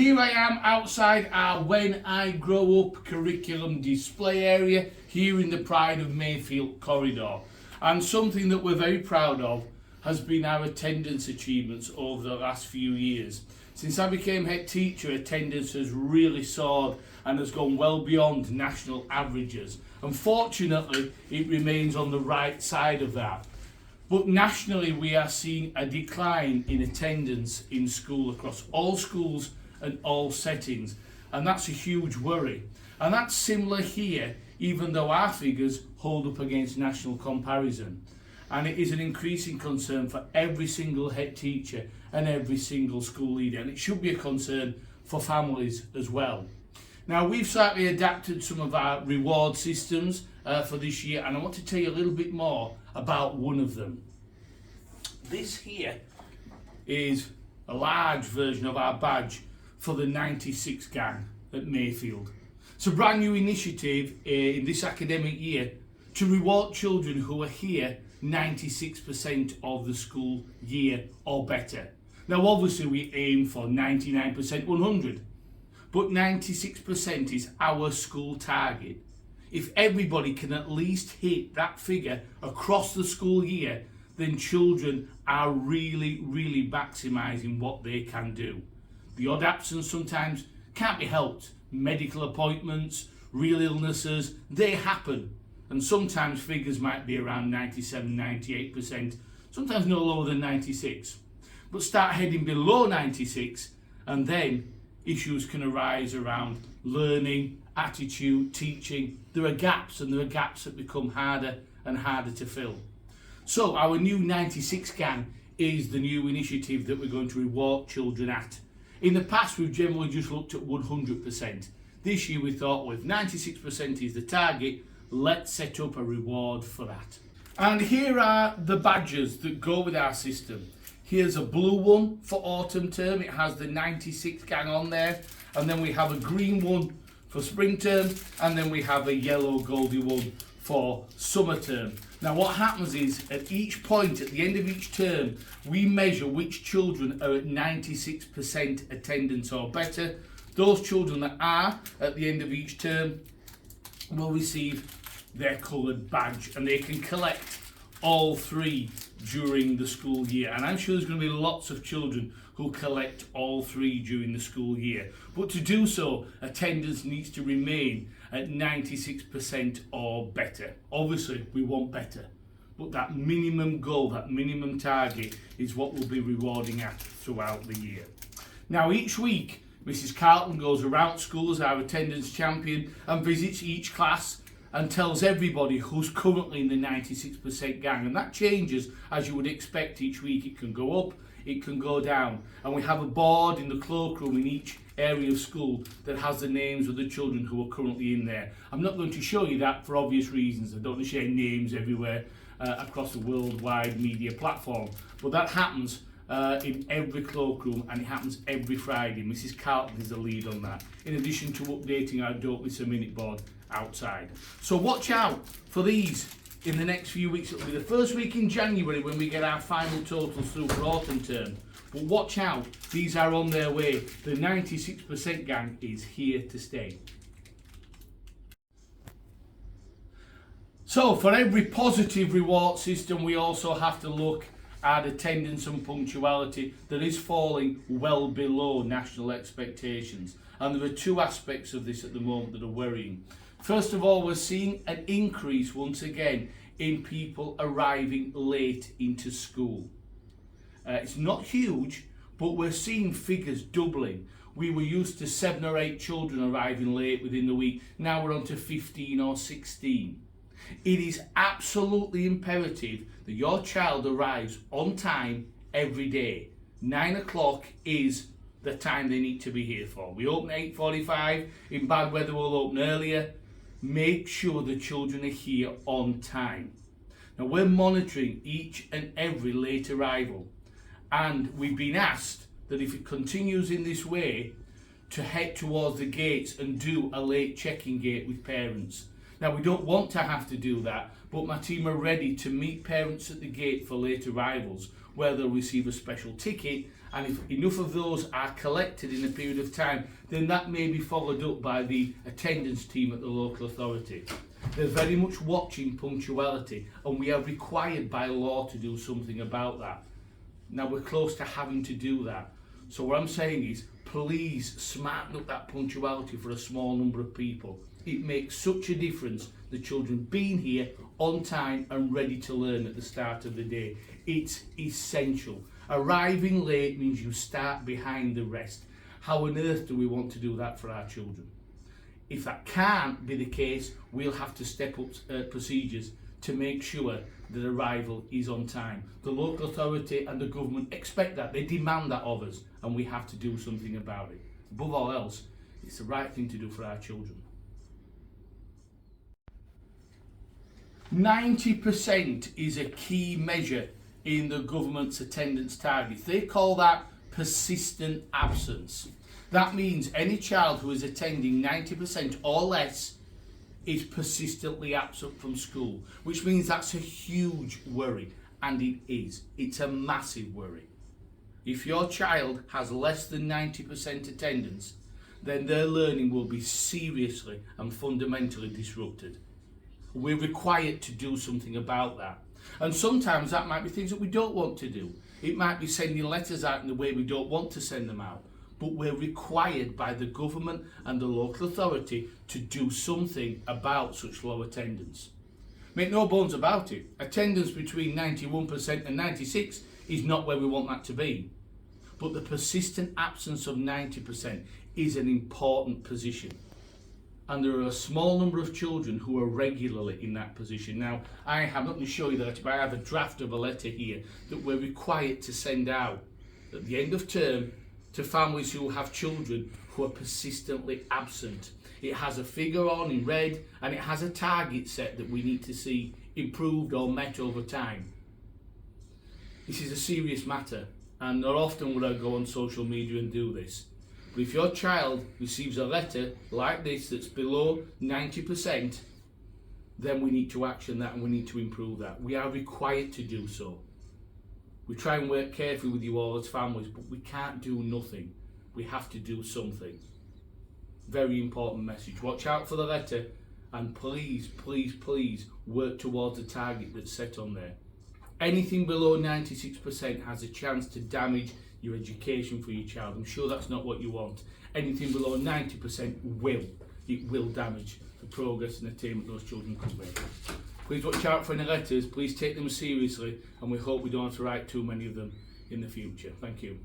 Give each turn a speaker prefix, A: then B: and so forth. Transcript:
A: here I am outside our When I Grow Up curriculum display area here in the Pride of Mayfield corridor. And something that we're very proud of has been our attendance achievements over the last few years. Since I became head teacher, attendance has really soared and has gone well beyond national averages. Unfortunately, it remains on the right side of that. But nationally, we are seeing a decline in attendance in school across all schools and all settings. And that's a huge worry. And that's similar here, even though our figures hold up against national comparison. And it is an increasing concern for every single head teacher and every single school leader. And it should be a concern for families as well. Now, we've slightly adapted some of our reward systems for this year, and I want to tell you a little bit more about one of them. This here is a large version of our badge for the 96 gang at Mayfield. It's a brand new initiative in this academic year to reward children who are here 96% of the school year or better. Now, obviously, we aim for 99%, 100, but 96% is our school target. If everybody can at least hit that figure across the school year, then children are really maximising what they can do. The odd absence sometimes can't be helped. Medical appointments, real illnesses, they happen. And sometimes figures might be around 97, 98%, sometimes no lower than 96. But start heading below 96 and then issues can arise around learning, attitude, teaching. There are gaps, and there are gaps that become harder and harder to fill. So our new 96 gang is the new initiative that we're going to reward children at. In the past, we've generally just looked at 100%. This year we thought, well, if 96% is the target, let's set up a reward for that. And here are the badges that go with our system. Here's a blue one for autumn term. It has the 96 gang on there. And then we have a green one for spring term. And then we have a yellow goldy one for summer term. Now what happens is, at each point, at the end of each term, we measure which children are at 96% attendance or better. Those children that are at the end of each term will receive their coloured badge, and they can collect all three during the school year. And I'm sure there's going to be lots of children who collect all three during the school year. But to do so, attendance needs to remain at 96% or better. Obviously, we want better, but that minimum goal, that minimum target, is what we'll be rewarding at throughout the year. Now, each week, Mrs. Carlton goes around school as our attendance champion and visits each class and tells everybody who's currently in the 96% gang. And that changes, as you would expect. Each week it can go up, it can go down. And we have a board in the cloakroom in each area of school that has the names of the children who are currently in there. I'm not going to show you that for obvious reasons. I don't want to share names everywhere across the worldwide media platform. But that happens in every cloakroom, and it happens every Friday. Mrs. Carlton is the lead on that, in addition to updating our Don't Miss a Minute board outside. So watch out for these in the next few weeks. It'll be the first week in January when we get our final totals through for autumn term. But watch out, these are on their way. The 96% gang is here to stay. So for every positive reward system, we also have to look at attendance and punctuality that is falling well below national expectations. And there are two aspects of this at the moment that are worrying. First of all, we're seeing an increase once again in people arriving late into school. It's not huge, but we're seeing figures doubling. We were used to 7 or 8 children arriving late within the week. Now we're on to 15 or 16. It is absolutely imperative that your child arrives on time every day. 9 o'clock is the time they need to be here for. We open at 8:45. In bad weather, we'll open earlier. Make sure the children are here on time. Now, we're monitoring each and every late arrival, and we've been asked that if it continues in this way, to head towards the gates and do a late check-in gate with parents. Now, we don't want to have to do that, but my team are ready to meet parents at the gate for late arrivals, where they'll receive a special ticket, and if enough of those are collected in a period of time, then that may be followed up by the attendance team at the local authority. They're very much watching punctuality, and we are required by law to do something about that. Now, we're close to having to do that. So what I'm saying is, please smarten up that punctuality for a small number of people. It makes such a difference, the children being here on time and ready to learn at the start of the day. It's essential. Arriving late means you start behind the rest. How on earth do we want to do that for our children? If that can't be the case, we'll have to step up procedures to make sure that arrival is on time. The local authority and the government expect that. They demand that of us, and we have to do something about it. Above all else, it's the right thing to do for our children. 90% is a key measure in the government's attendance targets. They call that persistent absence. That means any child who is attending 90% or less is persistently absent from school, which means that's a huge worry, and it is. It's a massive worry. If your child has less than 90% attendance, then their learning will be seriously and fundamentally disrupted. We're required to do something about that. And sometimes that might be things that we don't want to do. It might be sending letters out in the way we don't want to send them out. But we're required by the government and the local authority to do something about such low attendance. Make no bones about it, attendance between 91% and 96% is not where we want that to be. But the persistent absence of 90% is an important position. And there are a small number of children who are regularly in that position. Now, I'm not going to show you the letter, but I have a draft of a letter here that we're required to send out at the end of term to families who have children who are persistently absent. It has a figure on in red, and it has a target set that we need to see improved or met over time. This is a serious matter, and not often would I go on social media and do this. But if your child receives a letter like this that's below 90%, then we need to action that and we need to improve that. We are required to do so. We try and work carefully with you all as families, but we can't do nothing. We have to do something. Very important message. Watch out for the letter, and please, please, please work towards the target that's set on there. Anything below 96% has a chance to damage your education for your child. I'm sure that's not what you want. Anything below 90% will damage the progress and attainment those children could make. Please watch out for any letters, please take them seriously, and we hope we don't have to write too many of them in the future. Thank you.